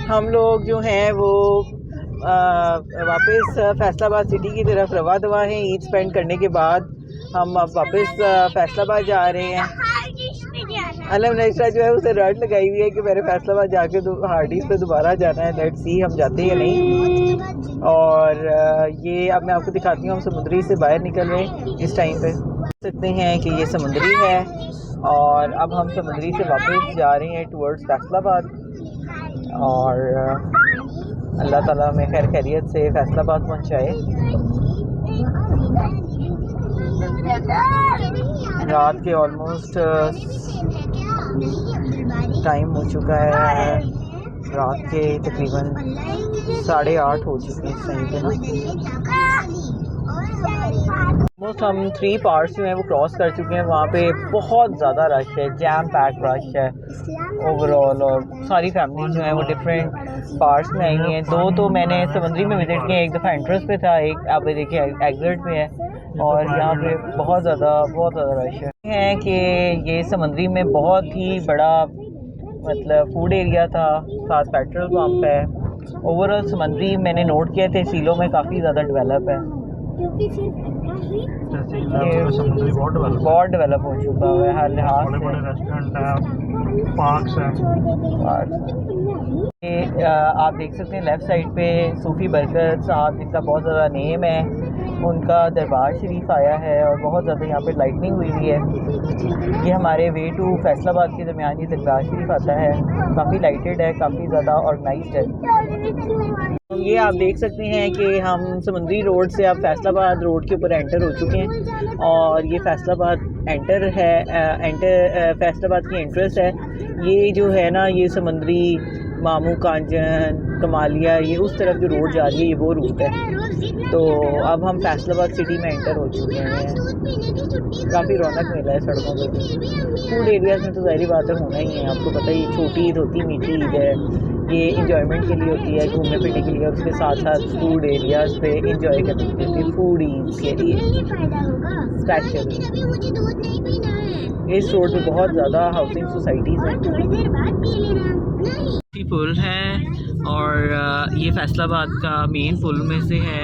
हम लोग जो हैं वो वापस फैसलाबाद सिटी की तरफ रवा दवा हैं। ईद स्पेंड करने के बाद हम अब वापस फैसलाबाद जा रहे हैं। अलम नैसरा जो है उसे रट लगाई हुई है कि मेरे फैसलाबाद जाके हार्डीज पे दोबारा जाना है। लेट्स सी हम जाते हैं नहीं। और ये अब मैं आपको दिखाती हूँ, हम समुद्री से बाहर निकल रहे हैं इस टाइम पे। देख सकते हैं कि ये समुद्री है और अब हम समुद्री से वापस जा रहे हैं टुवर्ड्स फैसलाबाद। और अल्लाह ताला हमें खैर खैरियत से फैसलाबाद पहुँचाए। रात के ऑलमोस्ट टाइम हो चुका है, रात के तकरीबन 8:30 हो चुके हैं इस टाइम पे ना। ऑलमोस्ट हम 3 पार्ट्स जो हैं वो क्रॉस कर चुके हैं। वहाँ पे बहुत ज़्यादा रश है, जैम पैक रश है ओवरऑल। और सारी फैमिली जो है वो डिफरेंट पार्ट्स में आई हुई हैं। 2 तो मैंने समुद्री में विज़िट किए, एक दफ़ा एंट्रेंस पे था, एक आप देखिए एग्जिट पे है। और यहाँ पे बहुत ज़्यादा रश है कि ये समुद्री में बहुत ही बड़ा मतलब फूड एरिया था, साथ पेट्रोल पंप है। ओवरऑल समुद्री मैंने नोट किया तहसीलों में काफ़ी ज़्यादा डेवलप है, बहुत डेवलप हो चुका है हर लिहाज से। बड़े रेस्टोरेंट हैं, पार्क्स हैं। आप देख सकते हैं लेफ़्ट साइड पे सूफ़ी बरकत साहब जिनका बहुत ज़्यादा नेम है, उनका दरबार शरीफ आया है और बहुत ज़्यादा यहाँ पे लाइटनिंग हुई हुई है। ये हमारे वे टू फैसलाबाद के दरमियान ये दरबार शरीफ आता है, काफ़ी लाइटेड है, काफ़ी ज़्यादा ऑर्गेनाइज्ड है। ये आप देख सकते हैं कि हम समुद्री रोड से अब फैसलाबाद रोड के ऊपर एंटर हो चुके हैं। और ये फैसलाबाद फैसलाबाद की एंट्रेंस है। ये जो है ना, ये समुद्री मामू कांजन कमालिया, ये उस तरफ जो रोड जा रही है ये वो रूट है। तो अब हम फैसलाबाद सिटी में एंटर हो चुके हैं। काफ़ी रौनक मिला है सड़कों पर भी। फूड एरियाज़ में तो ज़ाहिर बात है होना ही है, आपको पता ही, छोटी ईद होती, मीठी ईद है, ये इंजॉयमेंट के लिए होती है, घूमने फिरने के लिए। और उसके साथ साथ फूड एरियाज़ पे इंजॉय करने के लिए फूडीज़ के लिए स्पेशल इस रोड पे बहुत ज़्यादा हाउसिंग सोसाइटीज़ हैं। पुल है और ये फैसलाबाद का मेन पुल में से है।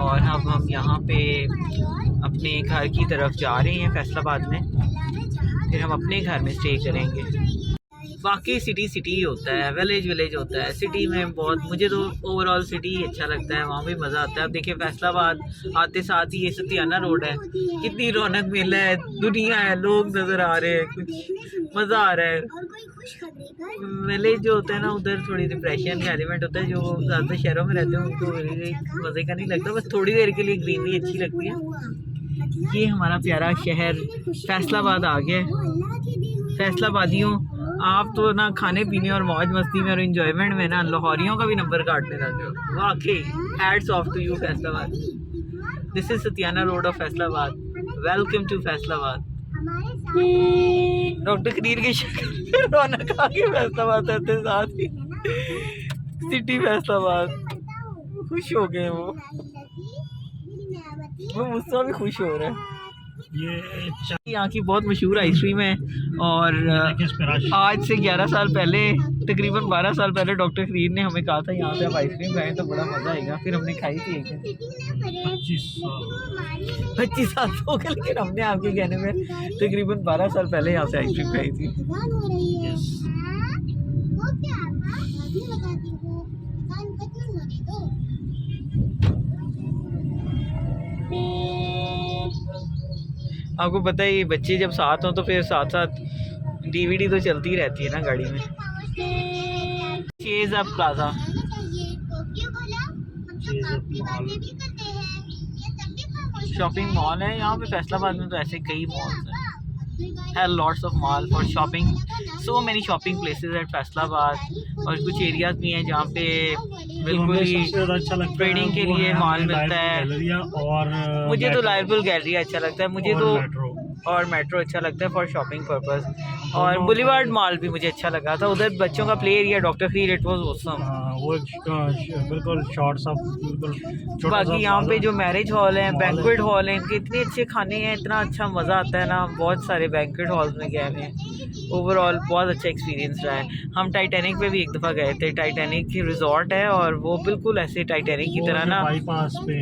और हम यहाँ पे अपने घर की तरफ जा रहे हैं फैसलाबाद में, फिर हम अपने घर में स्टे करेंगे। बाकी सिटी ही होता है, विलेज होता है। सिटी में बहुत, मुझे तो ओवरऑल सिटी ही अच्छा लगता है, वहाँ भी मज़ा आता है। अब देखिए फैसलाबाद आते साथ ही ये सतियाना रोड है, कितनी रौनक मेला है, दुनिया है, लोग नज़र आ रहे हैं, कुछ मज़ा आ रहा है। विलेज जो होता है ना, उधर थोड़ी डिप्रेशन का एलिमेंट होता है। जो ज़्यादा शहरों में रहते हैं उनको मज़े का नहीं लगता, बस थोड़ी देर के लिए ग्रीनरी अच्छी लगती है। ये हमारा प्यारा शहर फैसलाबाद आ गया। फैसलाबादियों, आप तो ना खाने पीने और मौज मस्ती में और इंजॉयमेंट में ना लाहौरियों का भी नंबर काटने लगे हो। वाकई hats off to you Faisalabad. This is Satiana road of Faisalabad. Welcome to Faisalabad. Doctor Khanir के शक्ल रौनक आ गई फैसलाबाद रहते साथ ही। सिटी फैसलाबाद खुश हो गए वो मुझसे भी खुश हो रहे हैं। ये यहाँ की बहुत मशहूर आइसक्रीम है। और आज से 11 साल पहले, तकरीबन 12 साल पहले डॉक्टर खरीद ने हमें कहा था यहाँ पे आप आइसक्रीम खाएं तो बड़ा मज़ा आएगा। फिर हमने खाई थी 25 साल हो गए, लेकिन हमने आपके कहने में तकरीबन 12 साल पहले यहाँ से आइसक्रीम खाई थी। आपको पता है ये बच्चे जब साथ हों तो फिर साथ साथ डीवीडी तो चलती रहती है ना गाड़ी में। Chase up plaza, shopping mall है यहाँ पे फैसलाबाद में। तो ऐसे कई मॉल्स हैं, है lots of mall for shopping, so many shopping places at Faisalabad. और कुछ एरियाज भी हैं जहाँ पे बिल्कुल ही ट्रेडिंग के लिए मॉल मिलता है। और मुझे तो लाइवफुल गैलरी अच्छा लगता है, मुझे तो और मेट्रो अच्छा लगता है फॉर शॉपिंग पर्पस। और बुलीवार्ड मॉल भी मुझे अच्छा लगा था, उधर बच्चों का play area doctor creed, it was awesome. वो बिल्कुल शॉर्ट सा बिल्कुल। बाकी यहाँ पे जो मैरिज हॉल है, बैंक्वेट हॉल है, इनके इतने अच्छे खाने हैं, इतना अच्छा मज़ा आता है ना। बहुत सारे बैंक्वेट हॉल्स में गए हैं, ओवरऑल बहुत अच्छा एक्सपीरियंस रहा है। हम टाइटैनिक पे भी एक दफ़ा गए थे, टाइटैनिक की रिजॉर्ट है और वो बिल्कुल ऐसे टाइटैनिक की तरह ना बाईपास पे है,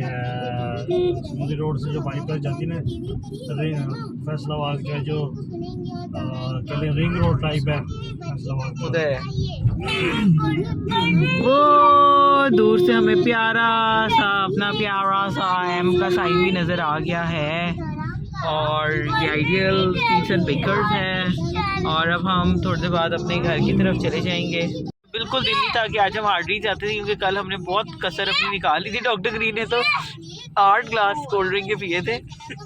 समुद्री रोड से जो बाईपास जाती है ना फैसलाबाद का, जो रिंग रोड टाइप है फैसलाबाद उधर है। वो दूर से हमें प्यारा सा अपना प्यारा सा एम का साइन भी नज़र आ गया है और ये आइडियल स्वीट्स एंड बेकर्स है। और अब हम थोड़ी देर बाद अपने घर की तरफ चले जाएंगे। बिल्कुल दिल्ली था कि आज हम हार्डली जाते थे, क्योंकि कल हमने बहुत कसर अपनी निकाल ली थी। डॉक्टर ग्रीन ने तो 8 ग्लास कोल्ड ड्रिंक के पिए थे,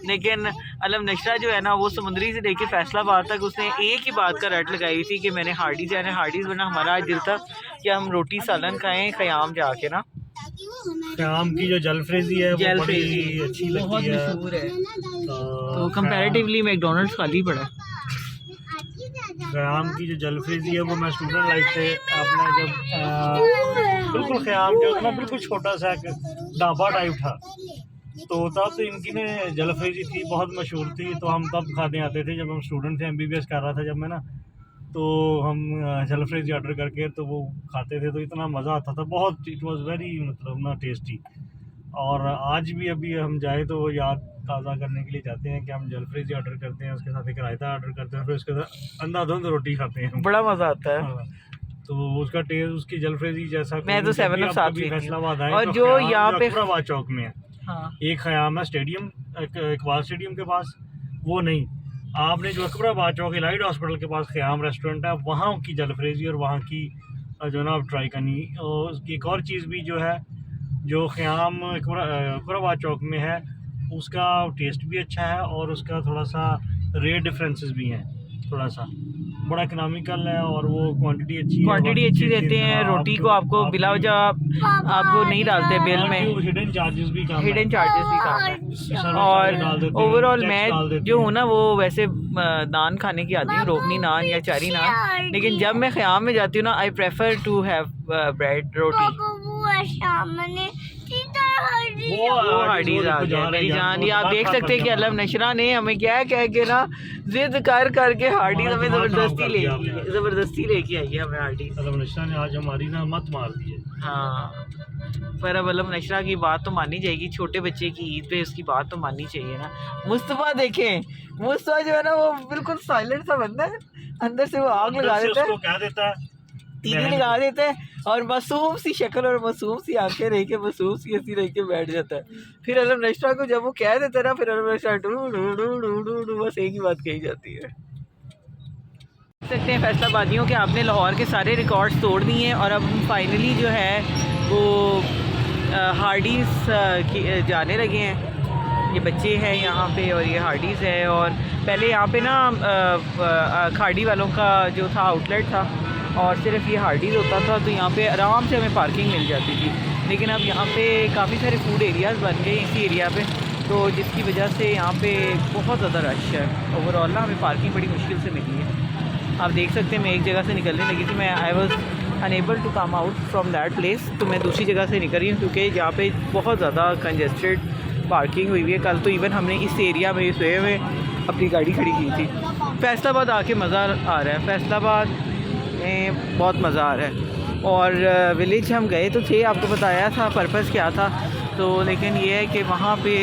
लेकिन अलम नशरा जो है ना, वो समुद्री से लेके फैसलाबाद तक उसने एक ही बात का रट लगाई थी कि मैंने हार्डीज जाना है, हार्डीज बना। हमारा आज दिल था कि हम रोटी सालन खाएं ख़याम जाके ना। ख़याम की जो जलफ्रेजी है वो बड़ी अच्छी लगती है, बहुत मशहूर है। तो कंपैरेटिवली मैकडोनल्ड्स खाली पड़ा है। ख़याम की जो जलफ्रेजी है वो मैं स्टूडेंट लाइफ से अपना जब बिल्कुल ख़याम जो था बिल्कुल छोटा सा ढाबा टाइप था, तो तब तो इनकी ने जलफ्रेजी थी, बहुत मशहूर थी। तो हम तब खाने आते थे जब हम स्टूडेंट थे, MBBS कर रहा था जब मैं ना, तो हम जलफ्रेजी ऑर्डर करके तो वो खाते थे, तो इतना मज़ा आता था बहुत। इट वाज वेरी मतलब ना टेस्टी। और आज भी अभी हम जाए तो वो याद ताज़ा करने के लिए जाते हैं कि हम जलफ्रेजी ऑर्डर करते हैं, उसके साथ एक रायता ऑर्डर करते हैं, फिर उसके साथ अंधाधुंध रोटी खाते हैं, बड़ा मज़ा आता है। तो उसका टेस्ट, उसकी जलफ्रेजी जैसा मैं तो 7 अप साथ फैसलाबाद आए। और जो यहाँ पे अकबराबाद चौक में है, एक ख़याम है स्टेडियम, इकबाल स्टेडियम के पास, वो नहीं, आपने जो अकबराबाद चौक इलाइट हॉस्पिटल के पास ख़याम रेस्टोरेंट है, वहाँ की जलफ्रेजी और वहाँ की जो ना आप ट्राई करनी। और उसकी एक और चीज़ भी जो है, जो ख़याम अकबराबाद चौक में है, उसका टेस्ट भी अच्छा है और उसका थोड़ा सा रेट डिफरेंसेस भी हैं, थोड़ा सा बड़ा इकनॉमिकल है और वो क्वांटिटी अच्छी देते हैं। रोटी को आपको बिला वजह आपको नहीं डालते बिल में, हिडन चार्जेस भी कम है। और ओवरऑल मैं जो हूँ ना, वो वैसे नान खाने की आती हूँ, रोगनी नान या चारी नान, लेकिन जब मैं ख़याम में जाती हूँ ना, I prefer to have bread roti. वो हार्डीज आ गया मेरी जान। ये आप देख सकते हैं कि अलम नशरा ने हमें क्या कह के ना जिद कर करके हार्डीज हमें ज़बरदस्ती लेके आई है हमें हार्डीज। अलम नशरा ने आज हमारी ना मत मार दी है। हाँ, पर अब अलम नशरा की बात तो माननी चाहिए, छोटे बच्चे की ईद पे उसकी बात तो माननी चाहिए ना। मुस्तफ़ा देखें, मुस्तफ़ा जो है ना वो बिल्कुल साइलेंट सा बंदा है, अंदर से वो आग लगा देता है, टीवी लगा देते हैं और मासूम सी शक्ल और मासूम सी आंखें रह के मासूम सी ऐसी रह के बैठ जाता है। फिर अलम नशरा को जब वो कह देता है ना, फिर अलम नशरा बस एक ही बात कही जाती है। देख सकते हैं फैसलाबादियों के आपने लाहौर के सारे रिकॉर्ड्स तोड़ दिए हैं और अब हम फाइनली जो है वो हार्डीज़ जाने लगे हैं। ये बच्चे हैं यहाँ पे और ये हार्डीज़ है। और पहले यहाँ पे ना खाड़ी वालों का जो था आउटलेट था और सिर्फ ये हार्डीज़ होता था, तो यहाँ पे आराम से हमें पार्किंग मिल जाती थी। लेकिन अब यहाँ पे काफ़ी सारे फूड एरियाज़ बन गए इसी एरिया पे, तो जिसकी वजह से यहाँ पे बहुत ज़्यादा रश है। ओवरऑल ना हमें पार्किंग बड़ी मुश्किल से मिली है। आप देख सकते हैं मैं एक जगह से निकलने लगी थी, मैं I was unable to come out from that place, तो मैं दूसरी जगह से निकल रही हूँ क्योंकि यहाँ पे बहुत ज़्यादा कंजेस्टेड पार्किंग हुई हुई है। कल तो इवन हमने इस एरिया में, इस वे में अपनी गाड़ी खड़ी की थी। फैसलाबाद आके मज़ा आ रहा है, फैसलाबाद में बहुत मज़ा आ रहा है। और विलेज हम गए तो थे, आपको बताया था पर्पज़ क्या था, तो लेकिन ये है कि वहाँ पे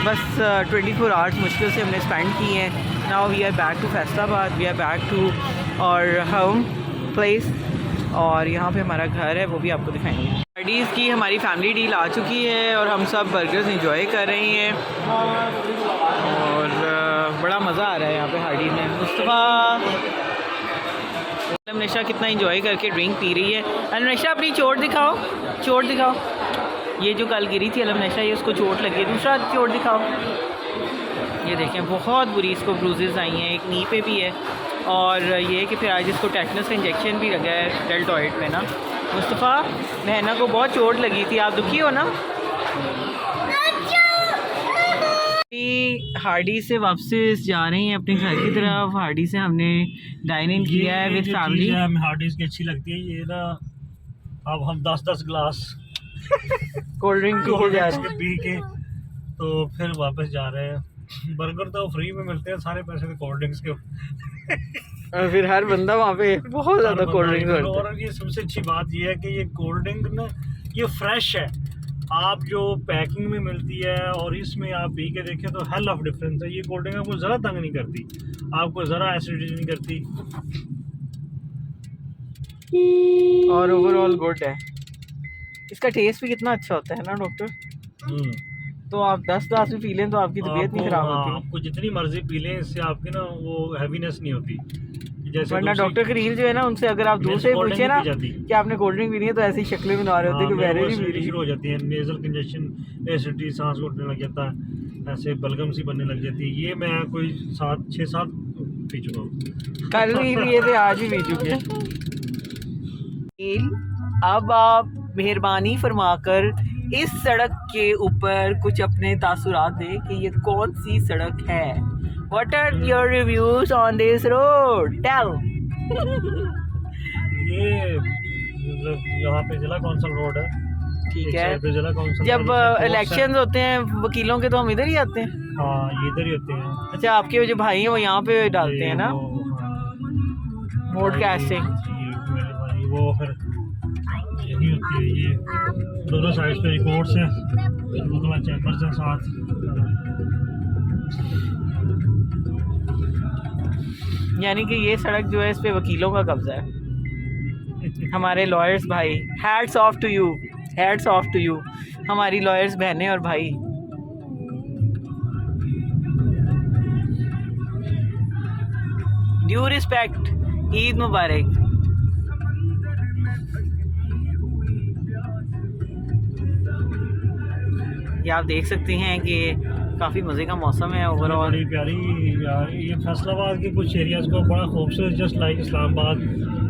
बस 24 आवर्स मुश्किल से हमने स्पेंड किए हैं। Now we are back to Faisalabad, we are back to our home place, और यहाँ पे हमारा घर है, वो भी आपको दिखाएंगे। हार्डीज़ की हमारी फैमिली डील आ चुकी है और हम सब बर्गर्स इंजॉय कर रहे हैं और बड़ा मज़ा आ रहा है यहाँ पे हार्डीज़ में। मुस्तफ़ा अलम नशा कितना इंजॉय करके ड्रिंक पी रही है। अलम नशा अपनी चोट दिखाओ, चोट दिखाओ। ये जो कल गिरी थी अलम नशा, ये उसको चोट लगी है, दूसरा चोट दिखाओ। ये देखें बहुत बुरी इसको ब्रूजेस आई हैं, एक नी पे भी है। और ये कि फिर आज इसको टेटनस का इंजेक्शन भी लगा है डेल्टॉइड में ना। मुस्तफ़ा महना को बहुत चोट लगी थी, आप दुखी हो ना? हार्डी से वापस जा रहे हैं अपने घर की तरफ। हार्डी से हमने डाइन इन किया है विद फैमिली। हमें हार्डीज की अच्छी लगती है ये ना। अब हम 10-10 गिलास कोल्ड ड्रिंक पी के तो फिर वापस जा रहे हैं। बर्गर तो फ्री में मिलते हैं, सारे पैसे तो कोल्ड ड्रिंक्स के। और फिर हर बंदा वहाँ पे बहुत ज़्यादा कोल्ड ड्रिंक करता है। और ये सबसे अच्छी बात ये है कि ये कोल्ड ड्रिंक ना ये फ्रेश है। आप जो पैकिंग में मिलती है और इसमें आप पी के देखें तो हेल ऑफ डिफरेंस है। ये कोल्ड ड्रिंक आपको ज़रा तंग नहीं करती, आपको ज़रा एसिडिटी नहीं करती और ओवरऑल गुड है। इसका टेस्ट भी कितना अच्छा होता है ना डॉक्टर। तो आप 10 ग्लास भी पी लें तो आपकी तबीयत नहीं खराब होती। आपको जितनी मर्जी पी लें इससे आपकी ना वो हैवीनेस नहीं होती। जैसे वरना डॉक्टर करील जो है ना उनसे अगर आप दूर से पूछे ना कि आपने कोल्ड ड्रिंक पीनी है तो ऐसी शक्लें बना रहे होते हैं कि वैसे नहीं पी रही शुरू हो जाती है। नेजल कंजेशन, एसिडिटी, सांस घुटने लग जाता है, ऐसे बलगम सी बनने लग जाती है। ये मैं कोई 6-7 पी चुका हूँ। कल भी पिए थे, आज भी पी चुके हैं। अब आप मेहरबानी फरमाकर इस सड़क के ऊपर कुछ अपने तासुरात दें कि ये कौन सी सड़क है। What are your reviews on this road? Tell. ये मतलब यहाँ पे जिला कौंसल रोड है, ठीक है। जिला कौंसल जब इलेक्शन होते हैं वकीलों के तो हम इधर ही आते हैं। हाँ, ये इधर ही होते हैं। अच्छा, आपके जो भाई हैं वो यहाँ पे डालते हैं ना वोट कास्टिंग। वो फिर यही होती है। ये दोनों साइड पे रिकॉर्ड्स हैं, मुकला चैम्बर्स हैं साथ। यानी कि ये सड़क जो है इस पे वकीलों का कब्जा है। हमारे लॉयर्स भाई, hats off to you, hats off to you हमारी लॉयर्स बहनें और भाई। ड्यू रिस्पेक्ट, ईद मुबारक। ये आप देख सकते हैं कि काफ़ी मज़े का मौसम है ओवरऑल। बड़ी प्यारी यार, ये फैसलाबाद के कुछ एरियाज़ को बड़ा खूबसूरत, जस्ट लाइक इस्लामाबाद।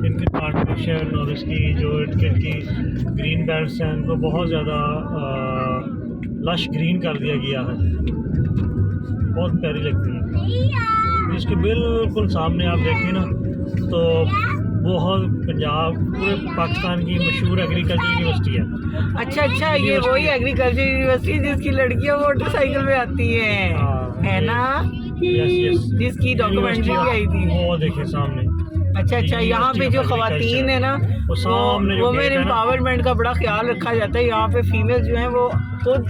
इनकी प्लांटेशन और इसकी जो इनकी ग्रीन बेल्ट्स हैं इनको बहुत ज़्यादा लश ग्रीन कर दिया गया है, बहुत प्यारी लगती है। इसके बिल्कुल सामने आप देखें ना तो बहुत पंजाब पूरे पाकिस्तान की मशहूर एग्रीकल्चर यूनिवर्सिटी है। अच्छा, ये वही एग्रीकल्चर यूनिवर्सिटी जिसकी लड़कियां मोटरसाइकिल में आती हैं, है ना? यस। जिसकी डॉक्यूमेंट्री आई थी, वो देखे सामने। अच्छा, यहाँ पे जो खवातीन है ना वो सामने वुमेन एम्पावरमेंट का बड़ा ख्याल रखा जाता है। यहाँ पे फीमेल जो है वो खुद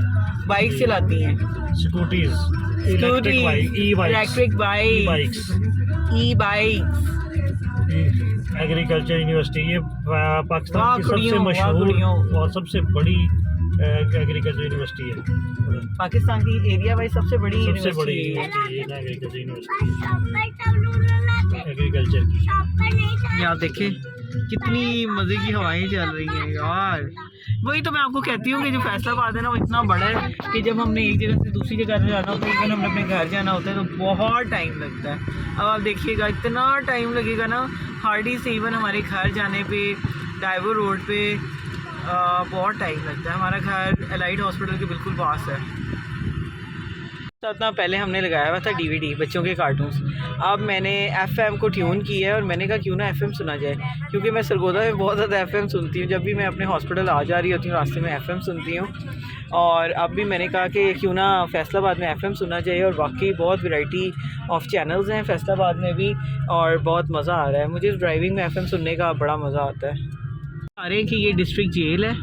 बाइक चलाती हैं, स्कूटीज, इलेक्ट्रिक बाइक्स, ई बाइक्स। एग्रीकल्चर यूनिवर्सिटी ये पाकिस्तान की सबसे मशहूर और सबसे बड़ी एग्रीकल्चर यूनिवर्सिटी है। पाकिस्तान की एरिया वाइज सबसे बड़ी एग्रीकल्चर यूनिवर्सिटी एग्रीकल्चर की। यहाँ देखें कितनी मज़े की हवाएं चल रही हैं यार। वही तो मैं आपको कहती हूँ कि जो फैसलाबाद है ना वो इतना बड़ा है कि जब हमने एक जगह से दूसरी जगह जाना होता है, इवन हमने अपने घर जाना होता है तो बहुत टाइम लगता है। अब आप देखिएगा इतना टाइम लगेगा ना हार्डी से इवन हमारे घर जाने पे डाइवर रोड पे बहुत टाइम लगता है। हमारा घर एलाइट हॉस्पिटल के बिल्कुल पास है। इतना पहले हमने लगाया हुआ था डीवीडी बच्चों के कार्टून्स। अब मैंने एफएम को ट्यून किया है और मैंने कहा क्यों ना एफएम सुना जाए, क्योंकि मैं सरगोदा में बहुत ज़्यादा एफएम सुनती हूँ। जब भी मैं अपने हॉस्पिटल आ जा रही होती हूँ रास्ते में एफएम सुनती हूँ। और अब भी मैंने कहा कि क्यों ना फैसलाबाद में एफएम सुना जाए। और वाकई बहुत वैरायटी ऑफ चैनल्स हैं फैसलाबाद में भी और बहुत मज़ा आ रहा है। मुझे ड्राइविंग में एफएम सुनने का बड़ा मज़ा आता है। आ रहे हैं कि ये डिस्ट्रिक्ट जेल है,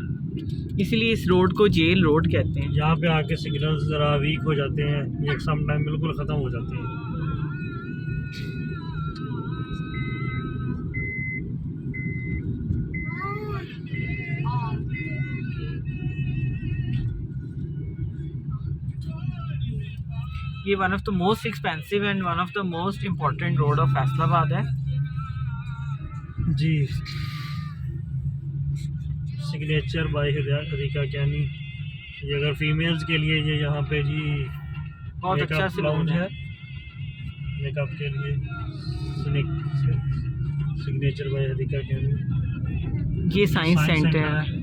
इसलिए इस रोड को जेल रोड कहते हैं। यहाँ पे आके सिग्नल्स ज़रा वीक हो जाते हैं, ये सम टाइम बिल्कुल ख़त्म हो जाते हैं। ये one of the most expensive and one of the most important road of Faisalabad है जी। सिग्नेचर बाय हदीका कैनी। ये अगर फीमेल्स के लिए ये यहाँ पे जी बहुत अच्छा सैलून है मेकअप के लिए। सिग्नेचर बाय हदीका कैनी। ये साइंस सेंटर है।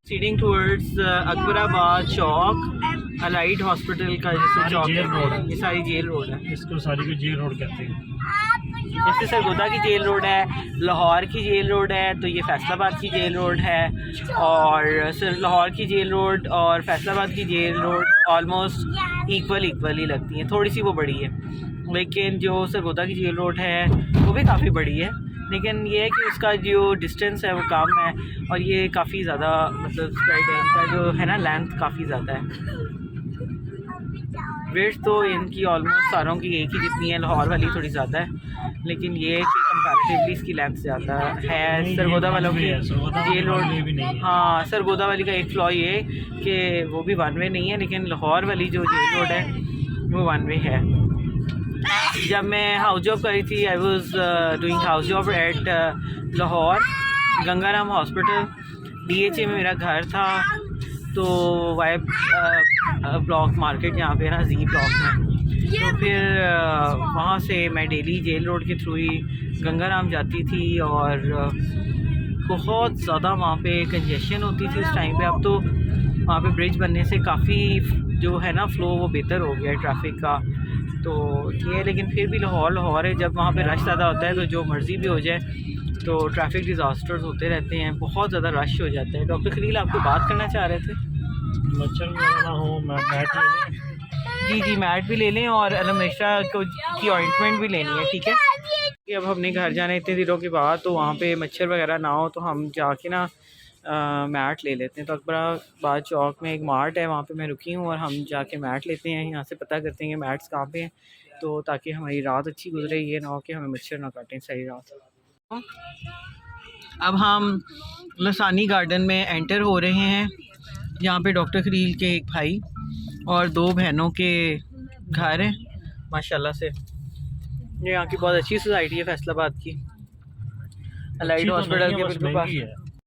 सीडिंग टूवर्ड्स अकबराबाद चौक, अलाइड हॉस्पिटल का जैसे चौक जेल रोड है। ये सारी जेल रोड है। इसको सारी को जेल रोड कहते हैं। जैसे सरगोदा की जेल रोड है, लाहौर की जेल रोड है, तो ये फैसलाबाद की जेल रोड है। और लाहौर की जेल रोड और फैसलाबाद की जेल रोड ऑलमोस्ट इक्वल ही लगती हैं, थोड़ी सी वो बड़ी है, लेकिन जो सरगोदा की जेल रोड है वो भी काफ़ी बड़ी है, लेकिन ये है कि उसका जो डिस्टेंस है वो कम है, और ये काफ़ी ज़्यादा मतलब स्प्रेड है इनका जो है ना, लेंथ काफ़ी ज़्यादा है। वेट तो इनकी ऑलमोस्ट सारों की एक ही जितनी है, लाहौर वाली थोड़ी ज़्यादा है, लेकिन ये है कि कंपैरेटिवली इसकी लेंथ ज़्यादा है। सरगोदा वालों की जेल रोड, हाँ सरगोदा वाली का एक फ्लॉ ये कि वो भी वन वे नहीं है, लेकिन लाहौर वाली जो जेल रोड है वो वन वे है। जब मैं हाउस जॉब करी थी, I was doing house job eight Lahore Gangaram hospital, DHA में मेरा घर था, तो वाई ब्लॉक मार्केट यहाँ पे ना, जी ब्लॉक में, तो फिर वहाँ से मैं डेली जेल रोड के थ्रू ही गंगाराम जाती थी, और बहुत ज़्यादा वहाँ पे कंजेशन होती थी उस टाइम पे। अब तो वहाँ पे ब्रिज बनने से काफ़ी जो है ना फ्लो वो बेहतर हो गया है ट्रैफिक का, तो ये, लेकिन फिर भी लाहौर है, जब वहाँ पे रश ज़्यादा होता है तो जो मर्ज़ी भी हो जाए तो ट्रैफिक डिज़ास्टर्स होते रहते हैं, बहुत ज़्यादा रश हो जाता है। डॉक्टर खलील आपको बात करना चाह रहे थे? मच्छर ना हो, मैट ले लें। जी मैट भी ले लें, और एलोमेस्ट्रा की ऑइंटमेंट भी लेनी है, ठीक है? कि अब हमने घर जाना इतने दिनों के बाद, तो वहाँ पे मच्छर वगैरह ना हो, तो हम जाके ना मैट ले लेते हैं। तो अकबराबाद चौक में एक मार्ट है, वहाँ पे मैं रुकी हूँ, और हम जाके मैट लेते हैं, यहाँ से पता करते हैं कि मैट्स कहाँ पे हैं, तो ताकि हमारी रात अच्छी गुजरे, ये ना हो कि हमें मच्छर ना काटें सही रात। अब हम लसानी गार्डन में एंटर हो रहे हैं, यहाँ पे डॉक्टर खलील के एक भाई और दो बहनों के घर हैं माशाल्लाह से। ये यहाँ की बहुत अच्छी सोसाइटी है फैसलाबाद की, अलाइड हॉस्पिटल के बिल्कुल पास।